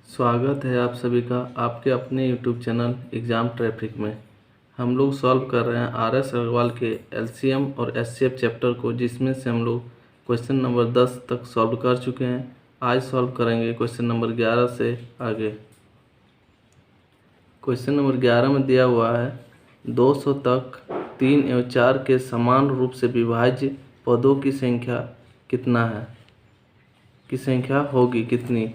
स्वागत है आप सभी का आपके अपने यूट्यूब चैनल एग्ज़ाम ट्रैफिक में। हम लोग सॉल्व कर रहे हैं आर.एस. अग्रवाल के एलसीएम और एचसीएफ चैप्टर को, जिसमें से हम लोग क्वेश्चन नंबर 10 तक सॉल्व कर चुके हैं। आज सॉल्व करेंगे क्वेश्चन नंबर 11 से आगे। क्वेश्चन नंबर 11 में दिया हुआ है 200 तक 3 एवं 4 के समान रूप से विभाज्य पदों की संख्या कितना है, की संख्या होगी कितनी।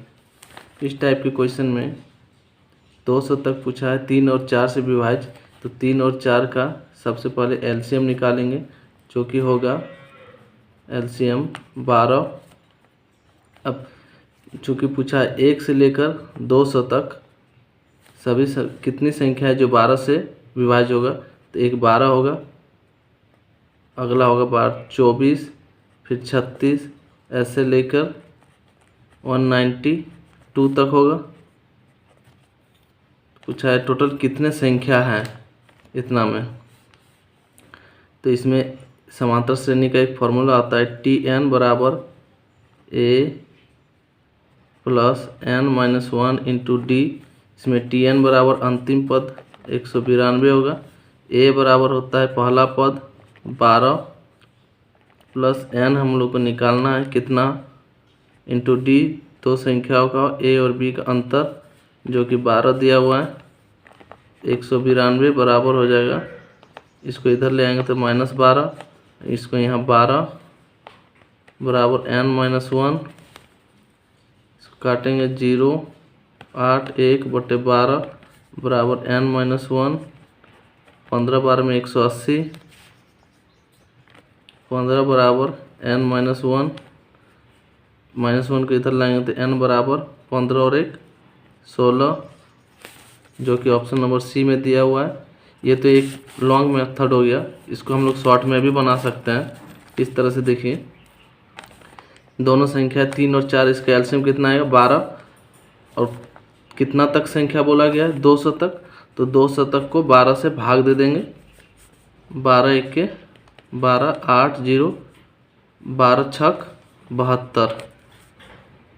इस टाइप के क्वेश्चन में 200 तक पूछा है 3 और 4 से विभाज्य, तो 3 और 4 का सबसे पहले एलसीएम निकालेंगे, जो कि होगा एलसीएम 12। अब चूँकि पूछा है 1 से लेकर 200 तक सभी कितनी संख्या है जो 12 से विभाज्य होगा, तो एक 12 होगा, अगला होगा 24, फिर 36, ऐसे लेकर 192 तक होगा। पूछा है टोटल कितने संख्या है इतना में, तो इसमें समांतर श्रेणी का एक फॉर्मूला आता है Tn बराबर A plus n-1 into D. इसमें Tn बराबर अंतिम पद 192 होगा, A बराबर होता है पहला पद 12 प्लस n हम लोग को निकालना है कितना, इंटू डी, दो संख्याओं का A और B का अंतर जो कि 12 दिया हुआ है, 192 बराबर हो जाएगा। इसको इधर ले आएंगे तो -12, इसको यहाँ 12 बराबर n-1, इसको काटेंगे 0, 8, 1/12 बराबर n-1, 15 12 में 180, 15 बराबर n-1, -1 को इधर लाएंगे तो n बराबर 15 और 1 16, जो कि ऑप्शन नंबर सी में दिया हुआ है। ये तो एक लॉन्ग मेथड हो गया, इसको हम लोग शॉर्ट में भी बना सकते हैं। इस तरह से देखिए, दोनों संख्या 3 और 4, इसका एलसीएम कितना आएगा 12, और कितना तक संख्या बोला गया है 200 तक, तो 200 तक को 12 से भाग दे देंगे, 12 1 के 12, 8 0, 12 छक 72।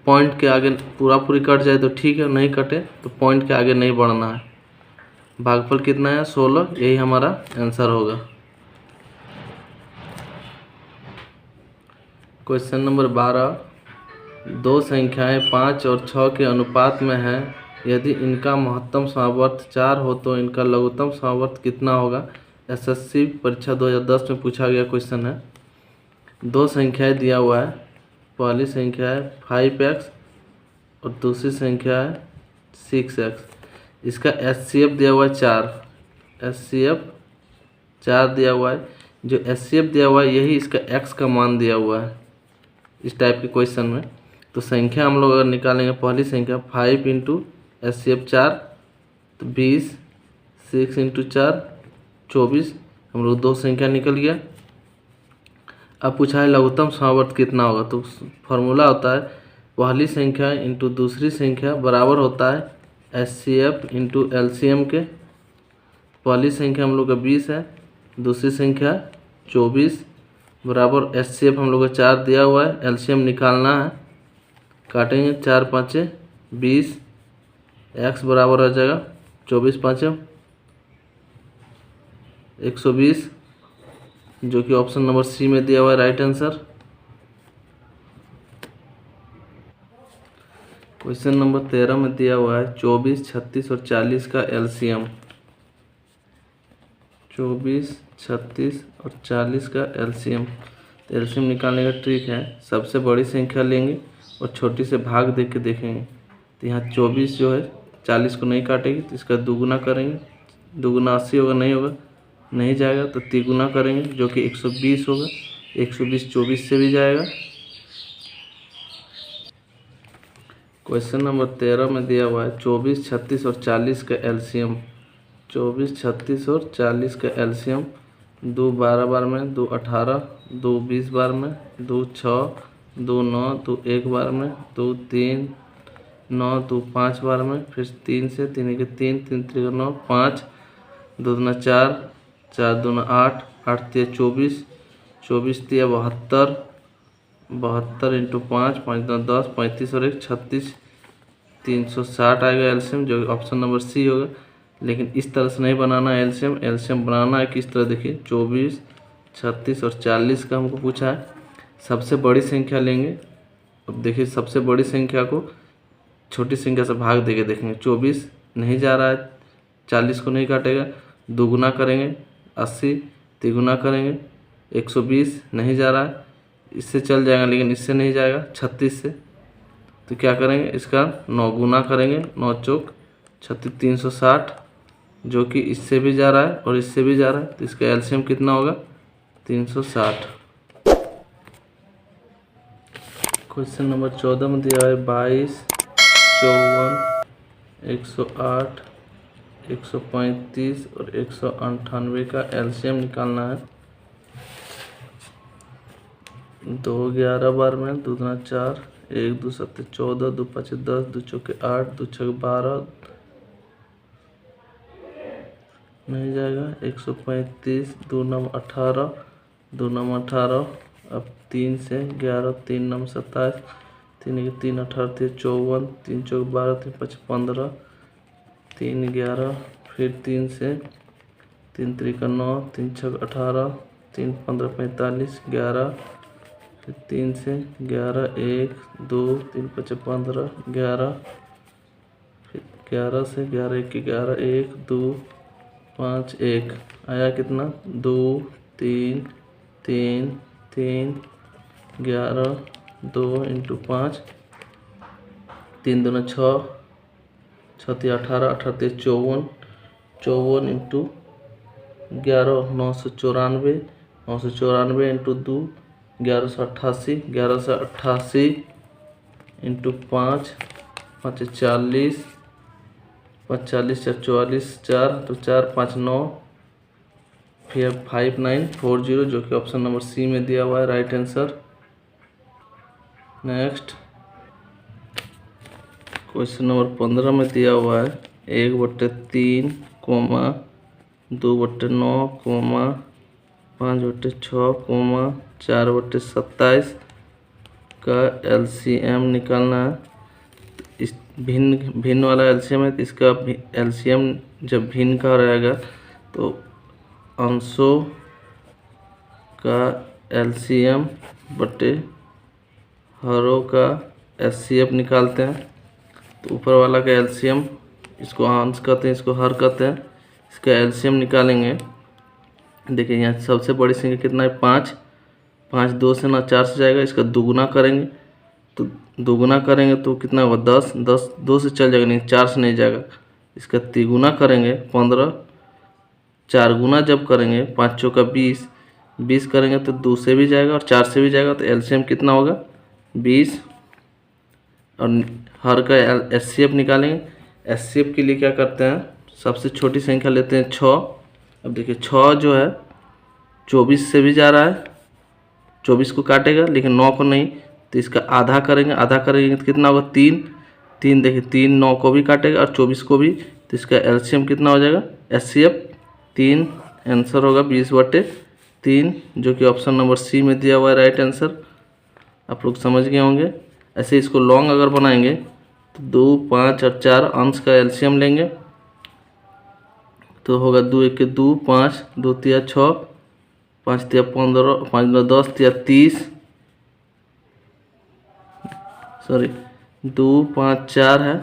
पॉइंट के आगे पूरी कट जाए तो ठीक है, नहीं कटे तो पॉइंट के आगे नहीं बढ़ना है। भागफल कितना है 16, यही हमारा आंसर होगा। क्वेश्चन नंबर 12, दो संख्याएं 5 और 6 के अनुपात में हैं, यदि इनका महत्तम समवर्त 4 हो तो इनका लघुत्तम समवर्त कितना होगा। एसएससी परीक्षा 2010 में पूछा गया क्वेश्चन है। दो संख्याएं दिया हुआ है, पहली संख्या है 5x और दूसरी संख्या है 6x। इसका एचसीएफ दिया हुआ है 4, एचसीएफ 4 दिया हुआ है। जो एचसीएफ दिया हुआ है यही इसका x का मान दिया हुआ है इस टाइप के क्वेश्चन में। तो संख्या हम लोग अगर निकालेंगे, पहली संख्या 5 इंटू एचसीएफ 4 तो 20, 6 इंटू 4 24, हम लोग दो संख्या निकल गया। अब पूछा है लघुत्तम समवर्त कितना होगा, तो फॉर्मूला होता है पहली संख्या इंटू दूसरी संख्या बराबर होता है एचसीएफ इंटू एलसीएम के। पहली संख्या हम लोग का 20 है, दूसरी संख्या 24 बराबर एचसीएफ हम लोग का 4 दिया हुआ है, एलसीएम निकालना है। काटेंगे 4 5 20, एक्स बराबर आ जाएगा 24 5 120, जो कि ऑप्शन नंबर सी में दिया हुआ है राइट आंसर। क्वेश्चन नंबर 13 में दिया हुआ है 24, 36 और 40 का एलसीएम। 24, 36 और 40 का एलसीएम। तो एलसीएम निकालने का ट्रिक है, सबसे बड़ी संख्या लेंगे और छोटी से भाग दे के देखेंगे। तो यहाँ 24 जो है 40 को नहीं काटेगी, तो इसका दुगुना करेंगे, दुगुना 80 होगा, नहीं होगा, नहीं जाएगा, तो तिगुना करेंगे जो कि 120 होगा, 120 24 से भी जाएगा। क्वेश्चन नंबर 13 में दिया हुआ है 24, 36 और 40 का एलसीएम। 24, 36 और 40 का एलसीएम, 2 12 बार में, 2 18, 2 20 बार में, 2 6, 2 9, 2 1 बार में, 2 3 9, 2 5 बार में, फिर 3 से 3 के 3, 3 3 9, 5, 2 दूना 4, 4 दूना 8, 8 3 24, 24 3 72, 72 इंटू 5, 5 दूना 10, 35 और 1 36, 360 आएगा एलसीएम, जो ऑप्शन नंबर सी होगा। लेकिन इस तरह से नहीं बनाना है एलसीएम। एलसीएम बनाना है किस तरह, देखिए 24, 36 और 40 का हमको पूछा है। सबसे बड़ी संख्या लेंगे। अब देखिए सबसे बड़ी संख्या को छोटी संख्या से भाग देके देखेंगे। 24 नहीं जा रहा है, 40 को नहीं काटेगा, दोगुना करेंगे 80, तिगुना करेंगे 120 नहीं जा रहा है, इससे चल जाएगा लेकिन इससे नहीं जाएगा 36 से। तो क्या करेंगे, इसका 9 गुना करेंगे, 9 चौक 36, 360, जो कि इससे भी जा रहा है और इससे भी जा रहा है। तो इसका एलसीएम कितना होगा, 360। क्वेश्चन नंबर 14 में दिया है 22, 54, 108, 135 और 198 का एलसीएम निकालना है। 2 11 बार में, 2 दूना 4, 1 2 7 14, 2 5 10, 2 चौके 8, 2 6 12 नहीं जाएगा, 135, 2 9 18, 2 9 18। अब 3 से 11, 3 9 27, 3 1 3 18, 3 54, 3 चौक 12, 3 5 15, 3 11, फिर 3 से 3 3 का 9, 3 6 18, 3 15 45, 11, फिर 3 से 11, 1 2 3 5 15, 11, फिर 11 से 11 1 11, 1 2 5 1 आया कितना, 2 3 3 3 11, 2 × 5, 3 दूना 6, 6 3 18, 18 3 54, 54 × 11 994, 994 × 2 1188, 1188 × 5, 5 40, 5 40 4 44, 4 तो 4 5 9, फिर 5940, जो कि ऑप्शन नंबर सी में दिया हुआ है right answer. Next question number 15 में दिया हुआ है 1/3, 2/9, 5/6, 4/27 का एलसीएम निकालना है। इस भिन्न वाला एलसीएम है, तो इसका एलसीएम जब भिन्न का रहेगा तो अंशों का एलसीएम बटे हरों का एचसीएफ निकालते हैं। तो ऊपर वाला का एलसीएम, इसको अंश कहते हैं, इसको हर कहते हैं। इसका एलसीएम निकालेंगे। देखिए यहाँ सबसे बड़ी संख्या कितना है, 5, 5 2 से ना 4 से जाएगा, इसका दोगुना करेंगे। तो दोगुना करेंगे तो कितना होगा, 10, 10 2 से चल जाएगा, नहीं 4 से नहीं जाएगा। इसका तिगुना करेंगे 15, 4 गुना जब करेंगे 5 चौका 20, 20 करेंगे तो 2 से भी जाएगा और 4 से भी जाएगा। तो एलसीएम कितना होगा, 20। और हर का एचसीएफ निकालेंगे। एचसीएफ के लिए क्या करते हैं, सबसे छोटी संख्या लेते हैं 6। अब देखिए 6 जो है 24 से भी जा रहा है, 24 को काटेगा लेकिन 9 को नहीं। तो इसका आधा करेंगे, आधा करेंगे तो कितना होगा, 3, 3 देखिए 3 9 को भी काटेगा और 24 को भी। तो इसका एलसीएम कितना हो जाएगा, एचसीएफ 3, आंसर होगा 20/3, जो कि ऑप्शन नंबर सी में दिया हुआ है राइट आंसर। आप लोग समझ गए होंगे। ऐसे इसको लॉन्ग अगर बनाएंगे तो 2 5 और 4 अंश का एलसीएम लेंगे तो होगा 2 1 2 5, 2 3 6, 5 3 15, 5 9 10, 3 30, सॉरी 2 5 4 है,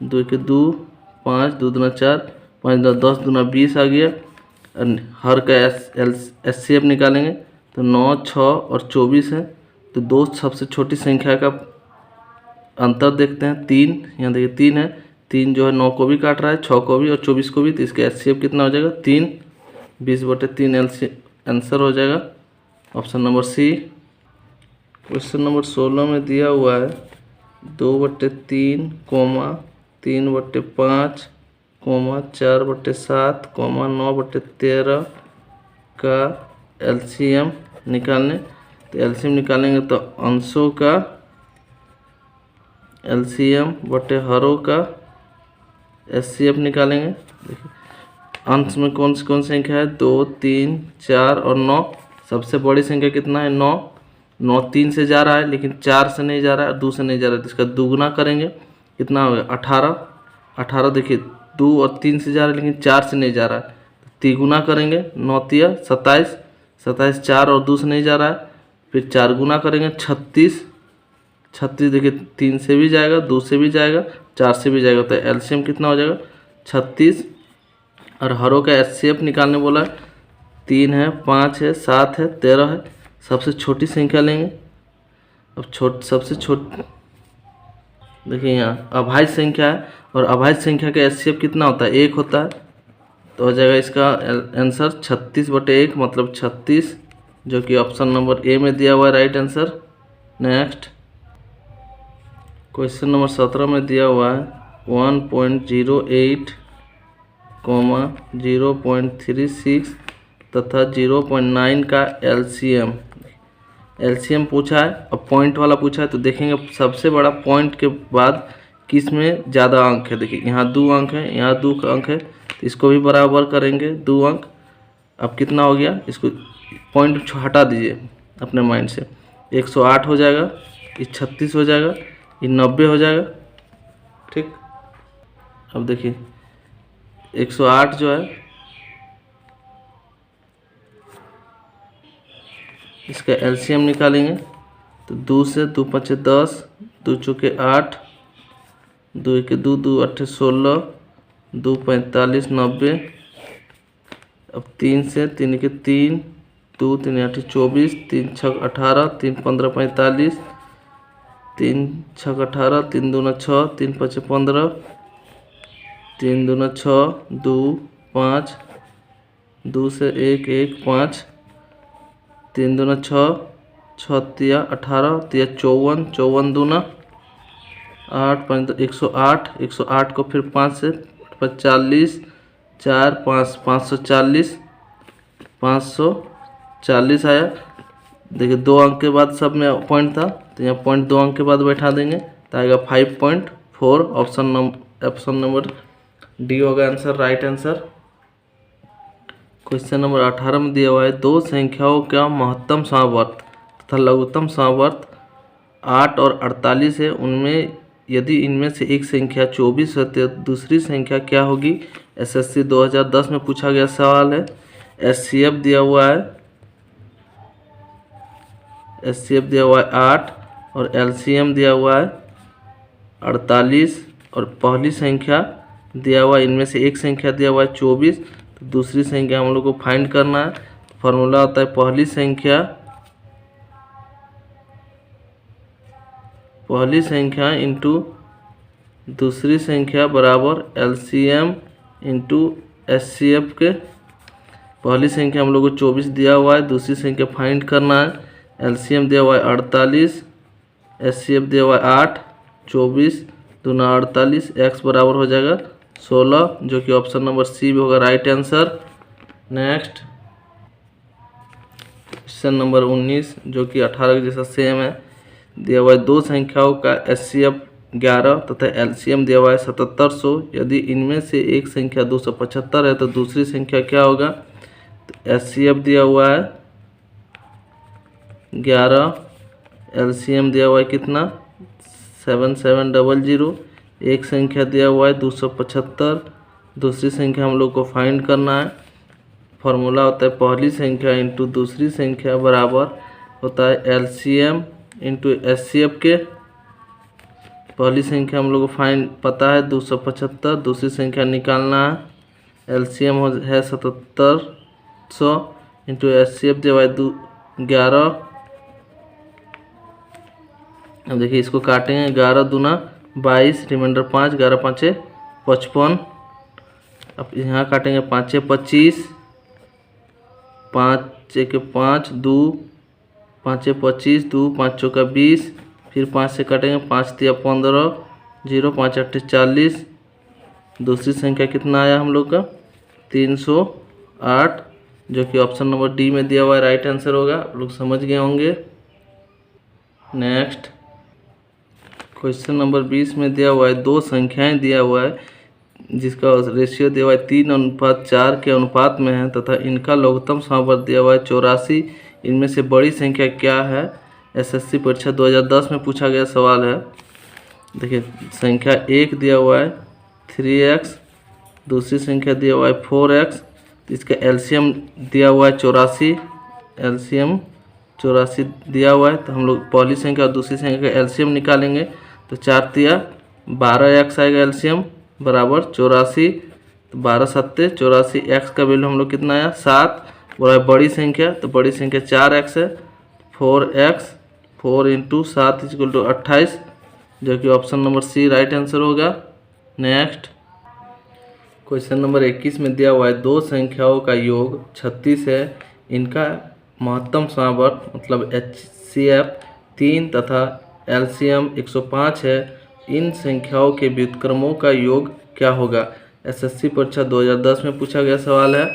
2 1 2 5, 2 दूना 4, 5 9 10, दूना 20 आ गया। हर का एचसीएफ निकालेंगे तो 9 6 और 24 है। तो दो सबसे छोटी संख्या का अंतर देखते हैं, 3, यहाँ देखिए 3 है, 3 जो है 9 को भी काट रहा है, 6 को भी और 24 को भी। तो इसका एचसीएफ कितना हो जाएगा, 3, 20/3 आंसर हो जाएगा option number C. Question number 16 में दिया हुआ है 2/3, 3/5, 4/7, 9/13 का एलसीएम निकालने। तो एलसीएम निकालेंगे तो अंशों का एलसीएम बटे हरों का एचसीएफ निकालेंगे। देखिए अंश में कौन सी संख्या है, 2 3 4 और 9। सबसे बड़ी संख्या कितना है, 9 3 से जा रहा है लेकिन 4 से नहीं जा रहा है और 2 से नहीं जा रहा है। तो इसका दोगुना करेंगे, कितना हो गया 18। 18 देखिए 2 और 3 से जा रहा है लेकिन 4 से नहीं जा रहा है, तो तिगुना करेंगे 9 तिया 27, 27 4 और 2 से नहीं जा रहा है, फिर 4 गुना करेंगे 36, 36 देखिए 3 से भी जाएगा, 2 से भी जाएगा, 4 से भी जाएगा, तो एलसीएम कितना हो जाएगा 36। और हरों का एचसीएफ निकालने बोला है, 3 है, 5 है, 7 है, 13 है। सबसे छोटी संख्या लेंगे। अब सबसे देखिए यहाँ अभाज्य संख्या है, और अभाज्य संख्या का एचसीएफ कितना होता है 1 होता है, तो हो जाएगा इसका आंसर 36/1 मतलब 36, जो कि ऑप्शन नंबर ए में दिया हुआ है right answer. Next question number 17 में दिया हुआ है 1.08, 0.36 तथा 0.9 का एलसीएम पूछा है। अब पॉइंट वाला पूछा है, तो देखेंगे सबसे बड़ा पॉइंट के बाद किस में ज़्यादा अंक है। देखिए यहाँ 2 अंक है, यहाँ 2 अंक है, तो इसको भी बराबर करेंगे 2 अंक। अब कितना हो गया, इसको पॉइंट हटा दीजिए अपने माइंड से, 108 हो जाएगा, ये 36 हो जाएगा, ये 90 हो जाएगा। ठीक, अब देखिए 108 जो है इसका एलसीएम निकालेंगे, तो 2 से 2 5 10, 2 चौके 8, 2 1 2, 2 8 16, 2 45 90। अब 3 से 3 1 3, 2 3 8 24, 3 6 18, 3 15 45, 3 6 18, 3 2 6, 3 5 15, 3 2 6, 2 5, 2 से 1 1 5, 3 2 6, 6 तिया 18, तिया 54, 54 दूना 8 5 108, 108 को फिर 5 से 40, 4 5 540, 540 आया। देखिए 2 अंक के बाद सब में पॉइंट था, तो यहाँ पॉइंट 2 अंक के बाद बैठा देंगे, तो आएगा 5.4। ऑप्शन नंबर डी होगा answer, right answer. Question number 18 में दिया हुआ है 2 संख्याओं का महत्तम समवर्त तथा लघुत्तम समवर्त 8 और 48 है, उनमें यदि इनमें से एक संख्या 24 है तो दूसरी संख्या क्या होगी। एसएससी 2010 में पूछा गया सवाल है। एचसीएफ दिया हुआ है, एचसीएफ दिया हुआ है 8 और एलसीएम दिया हुआ है 48, और पहली संख्या दिया हुआ है, इनमें से एक संख्या दिया हुआ है 24, तो दूसरी संख्या हम लोग को फाइंड करना है। फॉर्मूला होता है पहली संख्या इंटू दूसरी संख्या बराबर एलसीएम इंटू एचसीएफ के। पहली संख्या हम लोग को 24 दिया हुआ है, दूसरी संख्या फाइंड करना है। एलसीएम दिया हुआ है 48, एचसीएफ दिया हुआ है 8, 24 दूना 48, एक्स बराबर हो जाएगा 16, जो कि ऑप्शन नंबर सी भी होगा right answer. Next question number 19 जो कि 18 के जैसा सेम है। दिया हुआ है 2 संख्याओं का एचसीएफ 11 तथा एलसीएम दिया हुआ है 7700। यदि इनमें से एक संख्या 275 है तो दूसरी संख्या क्या होगा। तो एचसीएफ दिया हुआ है 11, एलसीएम दिया हुआ है कितना 7700, एक संख्या दिया हुआ है 275, दूसरी संख्या हम लोग को फाइंड करना है। फॉर्मूला होता है पहली संख्या इंटू दूसरी संख्या बराबर होता है एलसीएम इंटू एचसीएफ के। पहली संख्या हम लोग को फाइंड पता है 275, दूसरी संख्या निकालना है। एलसीएम है 7700 इंटू एचसीएफ दिया हुआ है 11। अब देखिए इसको काटेंगे, 11 दूना 22, रिमाइंडर 5, 11 5 55। अब यहाँ काटेंगे 5 25, 5 1 5, 2 5 25, 2 5 का 20, फिर 5 से काटेंगे 5 3 15, 0 5 8 40। दूसरी संख्या कितना आया हम लोग का 308, जो कि ऑप्शन नंबर डी में दिया हुआ है राइट आंसर होगा। आप लोग समझ गए होंगे। नेक्स्ट क्वेश्चन नंबर 20 में दिया हुआ है 2 संख्याएं दिया हुआ है जिसका रेशियो दिया हुआ है 3:4 के अनुपात में है तथा इनका लघुत्तम समवर्त दिया हुआ है 84। इनमें से बड़ी संख्या क्या है। एसएससी परीक्षा 2010 में पूछा गया सवाल है। देखिए संख्या 1 दिया हुआ है 3x, दूसरी संख्या दिया हुआ है 4x, तो इसका एलसीएम दिया हुआ है 84, एलसीएम 84 दिया हुआ है। तो हम लोग पहली संख्या और दूसरी संख्या का एलसीएम निकालेंगे। तो 4 तिया 12x आएगा एलसीएम बराबर 84, तो 12 सत्ते 84, एक्स का वैल्यू हम लोग कितना आया 7, बोला है बड़ी संख्या, तो बड़ी संख्या 4x है, 4x 4 इंटू 7 इक्वल टू 28, जो कि option number C right answer होगा। नेक्स्ट क्वेश्चन नंबर 21 में दिया हुआ है दो संख्याओं का योग 36 है, इनका महत्तम सामवर्त मतलब HCF 3 तथा LCM 105 है, इन संख्याओं के व्युत्क्रमों का योग क्या होगा। SSC परीक्षा 2010 में पूछा गया सवाल है।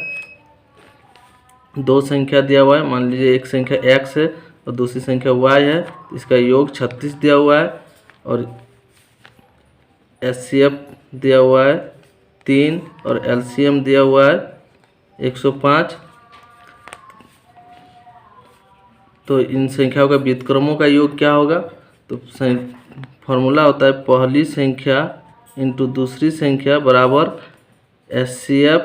दो संख्या दिया हुआ है, मान लीजिए एक संख्या x है और दूसरी संख्या y है, इसका योग 36 दिया हुआ है और HCF दिया हुआ है 3 और LCM दिया हुआ है 105। तो इन संख्याओं का व्युत्क्रमों का योग क्या होगा। तो फॉर्मूला होता है पहली संख्या इंटू दूसरी संख्या बराबर HCF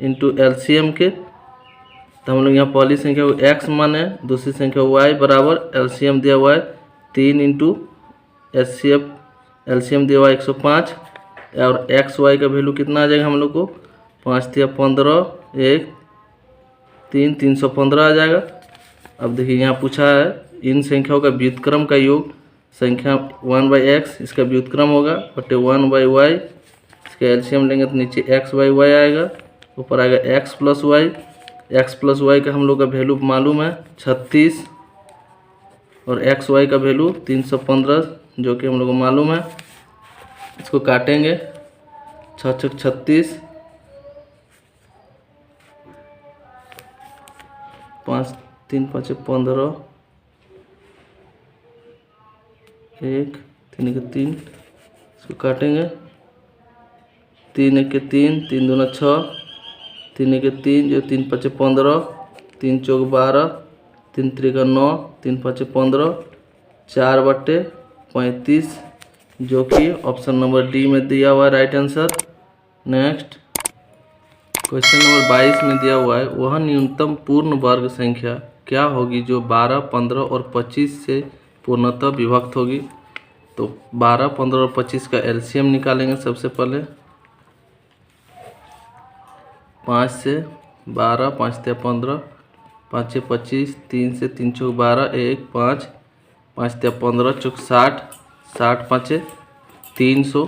इंटू LCM के। तो हम लोग यहाँ पहली संख्या को x माने, दूसरी संख्या y बराबर LCM दिया हुआ है 3 इंटू HCF, LCM दिया हुआ है 105 और एक्स वाई का वैल्यू कितना आ जाएगा हम लोग को 5 तिया 15, 1 3 315 आ जाएगा। अब देखिए यहाँ पूछा है इन संख्याओं का व्युत्क्रम का योग, संख्या 1/x इसका व्युत्क्रम होगा बटे 1/y, इसका एलसीएम लेंगे तो नीचे x/y आएगा, ऊपर आएगा x plus Y. X plus Y का हम लोग का वैल्यू मालूम है 36 और एक्स वाई का वैल्यू 315 जो कि हम लोग को मालूम है। इसको काटेंगे 6 छक 36, 5 3 5 15, 1 3 के 3, इसको काटेंगे 3 1 के 3, 3 दूना 6, 3 के 3 जो 3 5 15, 3 चौक 12, 3 त्रिका 9, 3 5 15, 4/35 जो कि ऑप्शन नंबर डी में दिया हुआ है right answer. Next question number 22 में दिया हुआ है वह न्यूनतम पूर्ण वर्ग संख्या क्या होगी जो 12, 15 और 25 से पूर्णतः विभक्त होगी। तो 12, 15 और 25 का एलसीएम निकालेंगे सबसे पहले। 5 से 12, 5 तिया 15, 5 छः 25, 3 से 3 चौक 12, 1 5, 5 तिया 15 चौक 60, 60 5 300।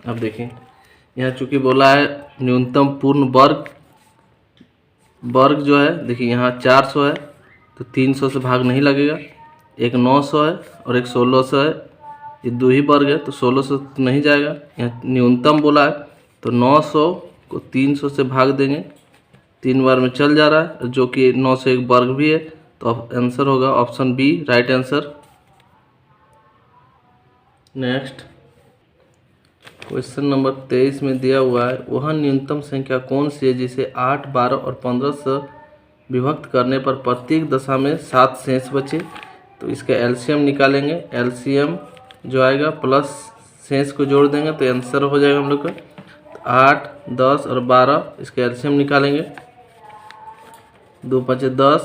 अब देखें यहाँ चूँकि बोला है न्यूनतम पूर्ण वर्ग, वर्ग जो है देखिए यहाँ 400 है तो 300 से भाग नहीं लगेगा, एक 900 है और एक 1600 है, ये दो ही वर्ग है तो 1600 तो नहीं जाएगा। यहाँ न्यूनतम बोला है तो 900 को 300 से भाग देंगे, 3 बार में चल जा रहा है जो कि 9 से एक वर्ग भी है, तो आंसर होगा option B right answer. Next question number 23 में दिया हुआ है वह न्यूनतम संख्या कौन सी है जिसे 8, 12 और 15 से विभक्त करने पर प्रत्येक दशा में 7 शेष बचे। तो इसका एलसीएम निकालेंगे, एलसीएम जो आएगा प्लस शेष को जोड़ देंगे तो आंसर हो जाएगा हम लोग का। तो 8, 10 और 12 इसका एलसीएम निकालेंगे, 2 5 10,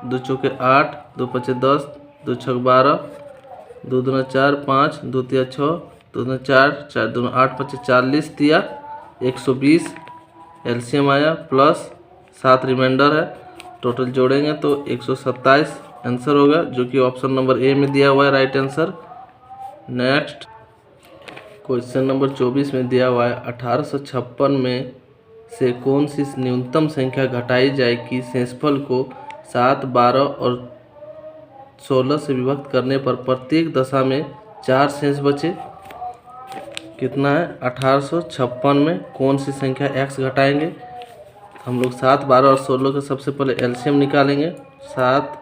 2 चौके 8, 2 5 10, 2 छक 12, 2 दूना 4 5, 2 तिया 6, 2 दूना 4, 4 दूना 8 5 40 तिया 120 एलसीएम आया प्लस 7 रिमाइंडर है, टोटल जोड़ेंगे तो 127 आंसर होगा जो कि ऑप्शन नंबर ए में दिया हुआ है right answer. Next question number 24 में दिया हुआ है 1856 में से कौन सी न्यूनतम संख्या घटाई जाए कि शेषफल को 7, 12 और 16 से विभक्त करने पर प्रत्येक दशा में 4 शेष बचे। कितना है 1856 में कौन सी संख्या x घटाएंगे। हम लोग 7, 12 और 16 का सबसे पहले एलसीएम निकालेंगे। 7,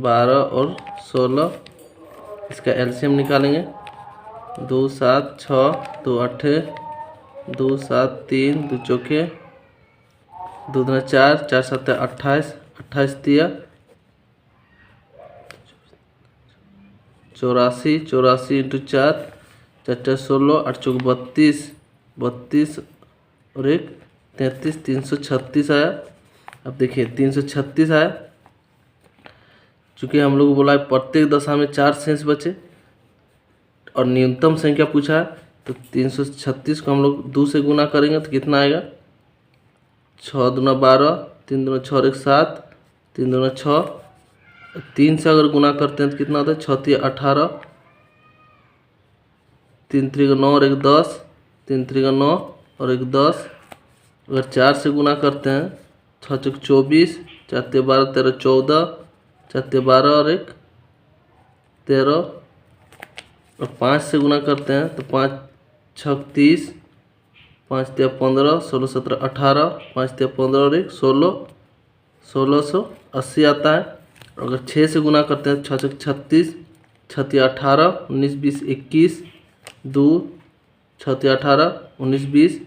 12 और 16 इसका एलसीएम निकालेंगे। 2 7 6, 2 8, 2 7 3, 2 चौके 2 दूना 4, 4 7 28, 28 तिया 84, 84 इंटू 4, 4 4 16, 8 चौक 32, 32 और 1 33, 336 आया। अब देखिए 336 आया। चूँकि हम लोग को बोला है प्रत्येक दशा में 4 शेष बचे और न्यूनतम संख्या पूछा है, तो 336 को हम लोग 2 से गुना करेंगे तो कितना आएगा? 6 दूना 12, 3 दूना 6 और 1 7, 3 दूना 6, 3 से अगर गुना करते हैं तो कितना होता है? 6 3 18, 3 3 9 और 1 10, 3 3 9 और 1 10। अगर 4 से गुना करते हैं 6 चौक 24, 4 3 12, 13 14, 4 3 12 और 1 13। और 5 से गुना करते हैं तो 5 6 30, 5 3 15, 16 17 18, 5 3 15 और 1 16, 1680 आता है। और अगर 6 से गुना करते हैं 6 6 36, 6 3 18, 19 20 21, 2 6 3 18, 19 20,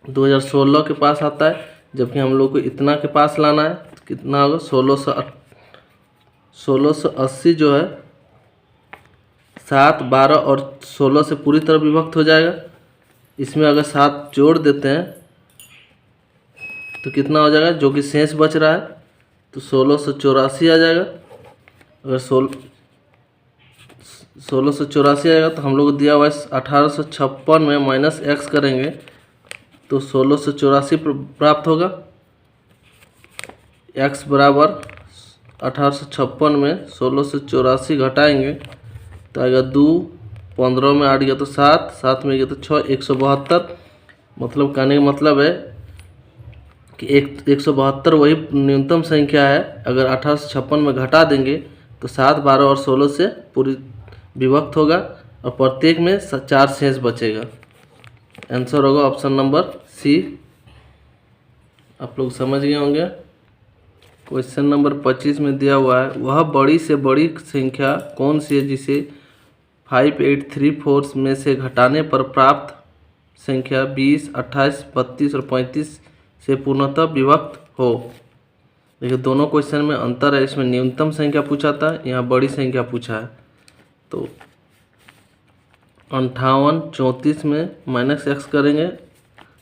2016 के पास आता है। जबकि हम लोग को इतना के पास लाना है तो कितना होगा? 1680 जो है 7 12 और 16 से पूरी तरह विभक्त हो जाएगा। इसमें अगर 7 जोड़ देते हैं तो कितना हो जाएगा? जो कि शेष बच रहा है तो 1684 आ जाएगा। अगर 1684 आएगा तो हम लोग को दिया हुआ है 1856 में माइनस x करेंगे तो 1684 प्राप्त होगा। x बराबर 1856 में 1684 घटाएंगे तो आएगा 2, 15 में 8 गया तो 7, 7 में गया तो 6, 172। मतलब कहने का मतलब है कि 172 वही न्यूनतम संख्या है। अगर 1856 में घटा देंगे तो 7 12 और 16 से पूरी विभक्त होगा और प्रत्येक में 4 शेष बचेगा। आंसर होगा ऑप्शन नंबर सी। आप लोग समझ गए होंगे। क्वेश्चन नंबर 25 में दिया हुआ है, वह बड़ी से बड़ी संख्या कौन सी है जिसे 5834 में से घटाने पर प्राप्त संख्या 20, 28, 32 और 35 से पूर्णतः विभक्त हो। देखिए दोनों क्वेश्चन में अंतर है। इसमें न्यूनतम संख्या पूछा था, यहाँ बड़ी संख्या पूछा है। तो 58 34 में माइनस x करेंगे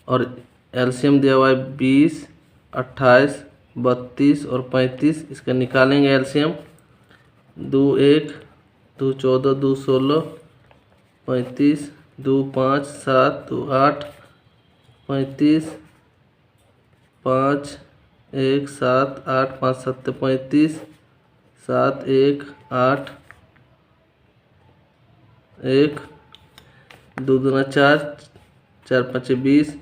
और एलसीएम दिया हुआ है 20, 28, 32 और 35। इसका निकालेंगे एलसीएम। 2 1, 2 14, 2 16, 35, 2 5 7, 2 8, 35, 5 1 7 8, 5 7 35, 7 1 8 1, 2 दूना 4, 4 5 20,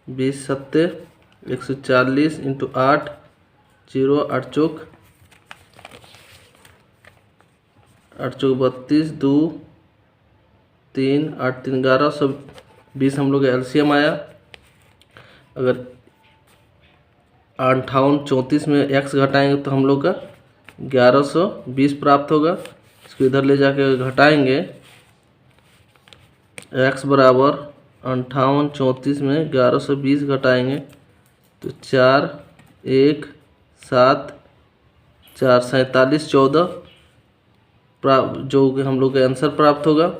20 7 140 इंटू 8, 0 8 चौक 32, 2 3 8 3 11, सब 20 हम लोग का एलसीएम आया। अगर 58 34 में x घटाएंगे तो हम लोग का 1120 प्राप्त होगा। इसको इधर ले जाके घटाएंगे। x बराबर 58 34 में 1120 घटाएंगे तो 4 1 7 4 47 14 जो कि हम लोग का आंसर प्राप्त होगा।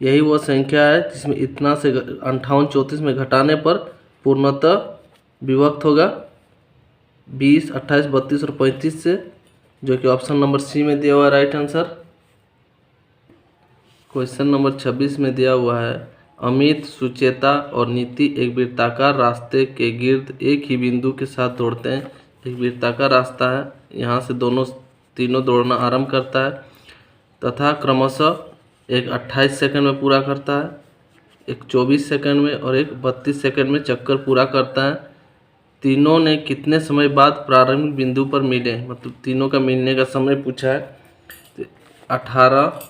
यही वो संख्या है जिसमें इतना से 58 34 में घटाने पर पूर्णतः विभक्त होगा 20, 28, 32 और 35 से, जो कि ऑप्शन नंबर सी में दिया हुआ राइट आंसर। क्वेश्चन नंबर 26 में दिया हुआ है, अमित, सुचेता और नीति एक वृत्ताकार रास्ते के गिर्द एक ही बिंदु के साथ दौड़ते हैं। एक वृत्ताकार रास्ता है, यहाँ से तीनों दौड़ना आरंभ करता है तथा क्रमशः एक 28 सेकंड में पूरा करता है, एक 24 सेकंड में और एक 32 सेकंड में चक्कर पूरा करता है। तीनों ने कितने समय बाद प्रारंभिक बिंदु पर मिले? मतलब तीनों का मिलने का समय पूछा है। 18,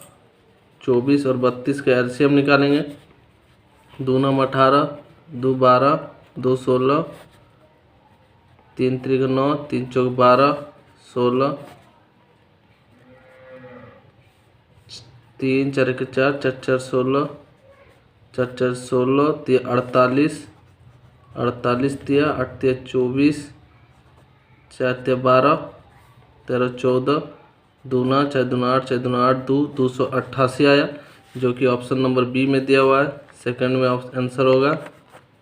24 और 32 का एलसीएम निकालेंगे। 2 9 18, 2 12, 2 16, 3 3 9, 3 4 12, 16, 3 4 4, 4 4 16, 4 4 16, 3 48, 48 3 8 3 24, 4 3 12, 13 14, दूना 8 288 आया, जो कि ऑप्शन नंबर बी में दिया हुआ है। सेकंड में आंसर होगा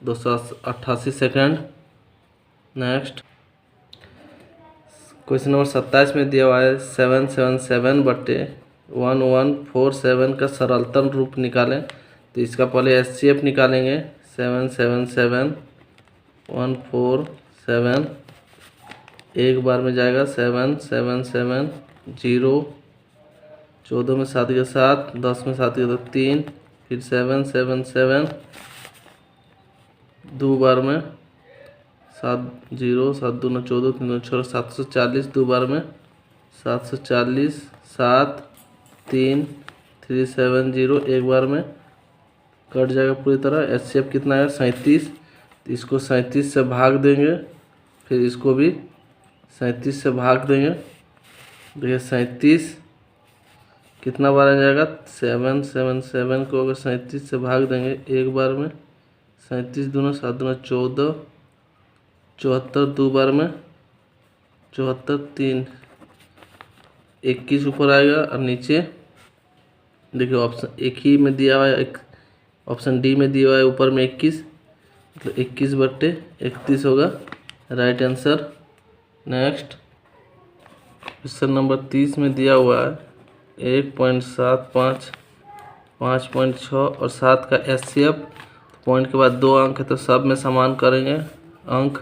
288 सेकंड। नेक्स्ट क्वेश्चन नंबर 27 में दिया हुआ है 777/1147 का सरलतम रूप निकालें। तो इसका पहले HCF निकालेंगे। 777/147 एक बार में जाएगा 7770, 14 में 7 के 7, 10 में 7 के 3, फिर 777 दो बार में 7 0 7 2 14 3 2 6 740 दो बार में 740 7 3 370 एक बार में कट जाएगा पूरी तरह। HCF कितना है 37, तो इसको 37 से भाग देंगे, फिर इसको भी 37 से भाग देंगे। देखिए 37 कितना बार आ जाएगा 777 को अगर 37 से भाग देंगे एक बार में 37 दूना 7 दूना 14, 74 दो बार में 74 3 21 ऊपर आएगा और नीचे देखिए ऑप्शन एक ही में दिया हुआ है, एक ऑप्शन डी में दिया हुआ है ऊपर में 21, मतलब 21/31 होगा right answer. Next question number 30 में दिया हुआ है 1.75 5.6 और 7 का HCF। पॉइंट के बाद 2 अंक है तो सब में समान करेंगे अंक।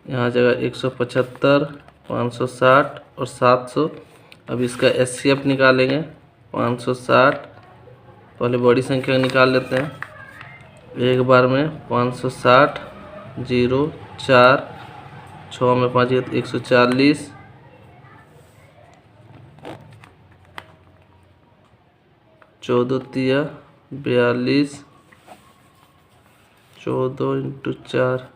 यहाँ जगह 175 560 और 700। अब इसका HCF निकालेंगे 560। पहले बड़ी संख्या निकाल लेते हैं एक बार में 560 0 4 6 में 5 140, 14 तिया 42, 14 × 4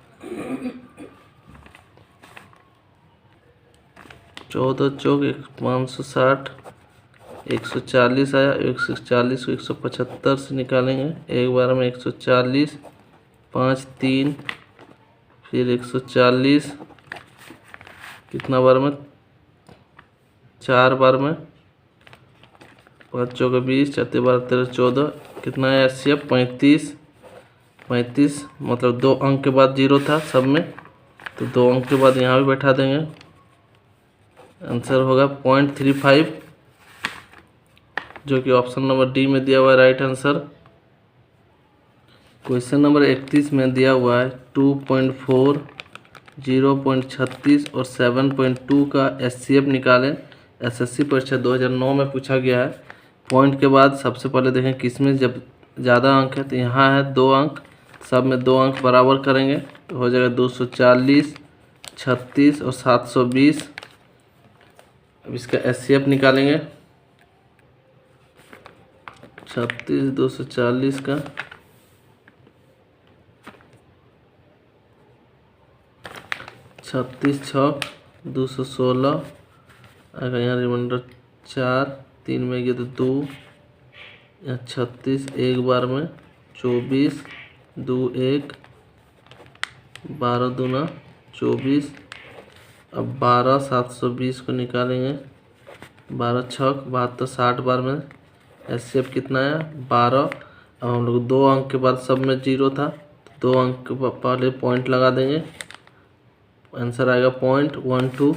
14 चौक 560, 140 आया। 140 को 175 से निकालेंगे एक बार में 140 5 3, फिर 140 कितना बार में 4 बार में 5 चौक 20 4 12 13 14 कितना है HCF 35 मतलब 2 अंक के बाद 0 था सब में, तो 2 अंक के बाद यहाँ भी बैठा देंगे। आंसर होगा 0.35 जो कि ऑप्शन नंबर डी में दिया हुआ है राइट आंसर। क्वेश्चन नंबर 31 में दिया हुआ है 2.4 0.36 और 7.2 का HCF निकालें। SSC परीक्षा 2009 में पूछा गया है। पॉइंट के बाद सबसे पहले देखें किसमें जब ज़्यादा अंक है, तो यहाँ है 2 अंक, सब में 2 अंक बराबर करेंगे तो हो जाएगा 240 36 और 720। अब इसका HCF निकालेंगे 36 240 का 36 6 216 अगर यहाँ रिमाइंडर 4 3 में गया तो 2, यहाँ 36 एक बार में 24 2 1 12 दूना 24। अब 12 720 को निकालेंगे 12 छक 72 60 बार में HCF कितना है 12। अब हम लोग 2 अंक के बाद सब में 0 था, 2 अंक के पहले पॉइंट लगा देंगे, आंसर आएगा 0.12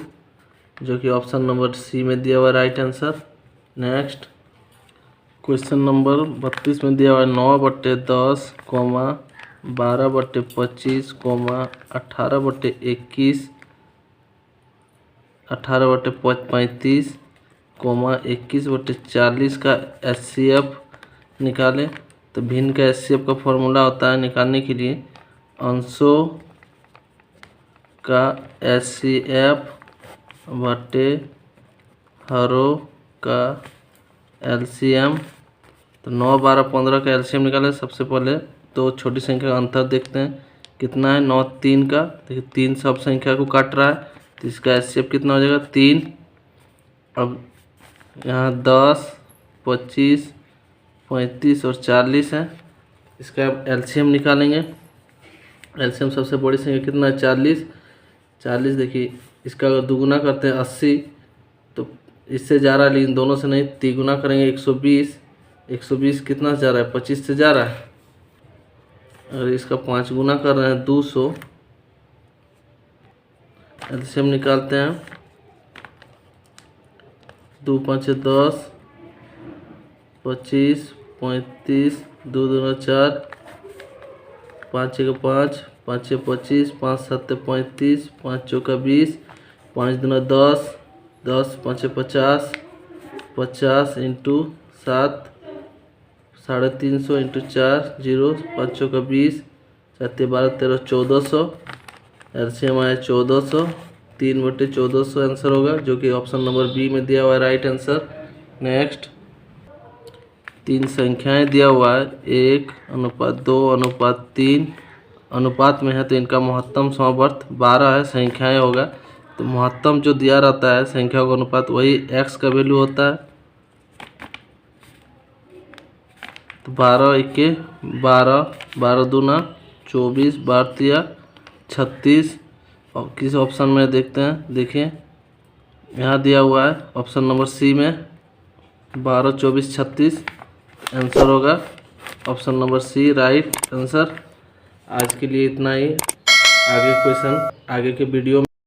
जो कि ऑप्शन नंबर सी में दिया हुआ right answer. Next question number 32 में दिया हुआ है 9/10, 12/25, 18/21, 18/35, 21/40 का HCF निकालें। तो भिन्न का HCF का फॉर्मूला होता है निकालने के लिए अंशों का HCF बटे हरों का LCM। तो 9 12 15 का LCM निकालें। सबसे पहले 2 छोटी संख्या का अंतर देखते हैं कितना है 9 3 का। देखिए 3 सब संख्या को काट रहा है तो इसका HCF कितना हो जाएगा 3। अब यहाँ 10 25 35 और 40 है, इसका LCM निकालेंगे। LCM सबसे बड़ी संख्या कितना है 40। देखिए इसका अगर दुगुना करते हैं 80 तो इससे जा रहा है लेकिन दोनों से नहीं, तिगुना करेंगे 120। 120 कितना से जा रहा है, 25 से जा रहा है। अगर इसका 5 गुना कर रहे हैं 200, ऐसे हम निकालते हैं 2 5 10, 25 35, 2 2 4, 5 6 5, 5 6 25, 5 7 35, 5 4 20, 5 2 10, 10 5 50, 50 इंटू 7, 350 इंटू 4 0, 5 4 20, 7 12 13 1400, एलसीएम आया 1400, 3/1400 आंसर होगा, जो कि ऑप्शन नंबर बी में दिया हुआ है राइट आंसर। नेक्स्ट 3 संख्याएं दिया हुआ है 1:2:3 अनुपात में है, तो इनका महत्तम समवर्त 12 है, संख्याएं होगा। तो महत्तम जो दिया रहता है संख्या का अनुपात वही x का वैल्यू होता है। तो 12 1 12, 12 दूना 24, 12 तिया 36। और किस ऑप्शन में देखते हैं, देखिए यहाँ दिया हुआ है ऑप्शन नंबर सी में 12 24 36 आंसर होगा, option number C right answer. आज के लिए इतना ही, आगे क्वेश्चन आगे के वीडियो में